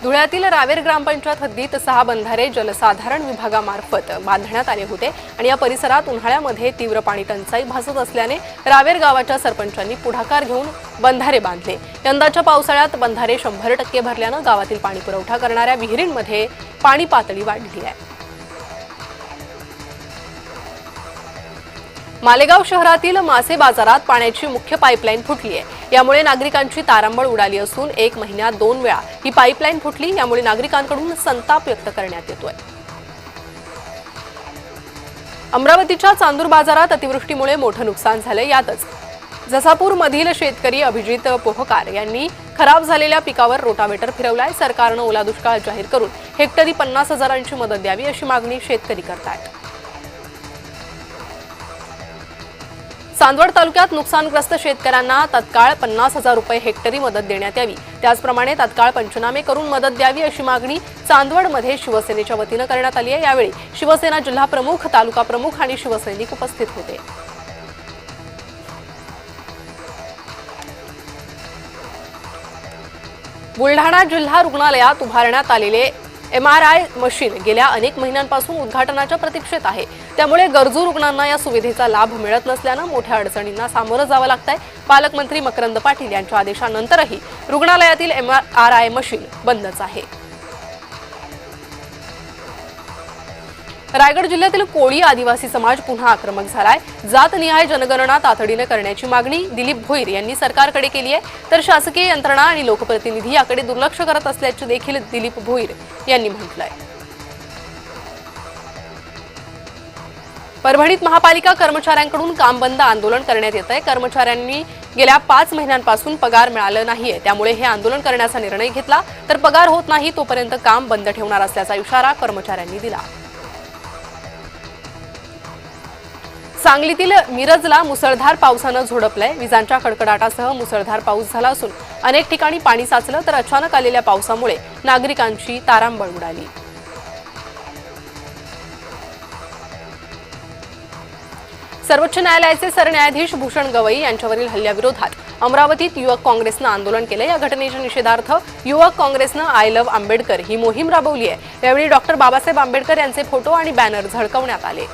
धुळ्यातील रावेर ग्रामपंचायत हद्दीत 6 बंधारे जलसाधारण विभागामार्फत बांधण्यात आले होते आणि या परिसरात उन्हाळ्यामध्ये तीव्र पाणी टंचाई भासत असल्याने रावेर गावाच्या सरपंचांनी पुढाकार घेऊन बंधारे बांधले। यंदाच्या पावसाळ्यात बंधारे 100% भरल्याने गावातील पाणी पुरवठा करणाऱ्या विहिरींमध्ये पाणी पातळी वाढली आहे। मालेगाव शहरातील मासे बाजारात पाण्याची मुख्य पाईपलाईन फुटली आहे। यामुळे नागरिकांची तारांबळ उडाली असून 1 महिन्यात 2 वेळा ही पाईपलाईन फुटली। यामुळे नागरिकांकडून संताप व्यक्त करण्यात येतोय। अमरावतीच्या चांदूर बाजारात अतिवृष्टीमुळे मोठं नुकसान झालं। यातच जसापूर मधील शेतकरी अभिजित पोहकार यांनी खराब झालेल्या पिकावर रोटावेटर फिरवलाय। सरकारने ओला दुष्काळ जाहीर करून हेक्टरी 50,000ची मदत द्यावी अशी मागणी शेतकरी करतायत। चांदवड तालुक्यात नुकसानग्रस्त शेतकऱ्यांना तत्काळ 50,000 रुपये हेक्टरी मदत देण्यात यावी। त्याचप्रमाणे तत्काळ पंचनामे करून मदत द्यावी अशी मागणी चांदवडमध्ये शिवसेनेच्या वतीने करण्यात आली आहे। यावेळी शिवसेना जिल्हा प्रमुख, तालुका प्रमुख आणि शिवसैनिक उपस्थित होते। बुलढाणा जिल्हा रुग्णालयात उभारण्यात आलेले MRI मशीन गेल्या अनेक महिन्यांपासून उद्घाटनाच्या प्रतीक्षेत आहे। त्यामुळे गरजू रुग्णांना या सुविधेचा लाभ मिळत नसल्याने मोठ्या अडचणींना सामोरं जावं लागतंय। पालकमंत्री मकरंद पाटील यांच्या आदेशानंतरही रुग्णालयातील MRI मशीन बंदच आहे। रायगड जिल्ह्यातील कोळी आदिवासी समाज पुन्हा आक्रमक झालाय। जातनिहाय जनगणना तातडीने करण्याची मागणी दिलीप भोईर यांनी सरकारकडे केली आहे। तर शासकीय यंत्रणा आणि लोकप्रतिनिधी याकडे दुर्लक्ष करत असल्याचे देखील दिलीप भोईर यांनी म्हटलंय। परभणीत महापालिका कर्मचाऱ्यांकडून काम बंद आंदोलन करण्यात येत आहे। कर्मचाऱ्यांनी गेल्या 5 महिन्यांपासून पगार मिळाला नाहीये, त्यामुळे हे आंदोलन करण्याचा निर्णय घेतला। तर पगार होत नाही तोपर्यंत काम बंद ठेवणार असल्याचा इशारा कर्मचाऱ्यांनी दिला। सांगलीतील मिरजला मुसळधार पावसाने झोडपलंय। विजांच्या कडकडाटासह मुसळधार पाऊस झाला असून अनेक ठिकाणी पाणी साचलं। तर अचानक आलेल्या पावसामुळे नागरिकांची तारांबळ उडाली। सर्वोच्च न्यायालयाचे सरन्यायाधीश भूषण गवई यांच्यावरील हल्ल्याविरोधात अमरावतीत युवक काँग्रेसनं आंदोलन केले। या घटनेच्या निषेधार्थ युवक काँग्रेसनं आय लव्ह आंबेडकर ही मोहीम राबवली आहे। यावेळी डॉक्टर बाबासाहेब आंबेडकर यांचे फोटो आणि बॅनर झळकवण्यात आले।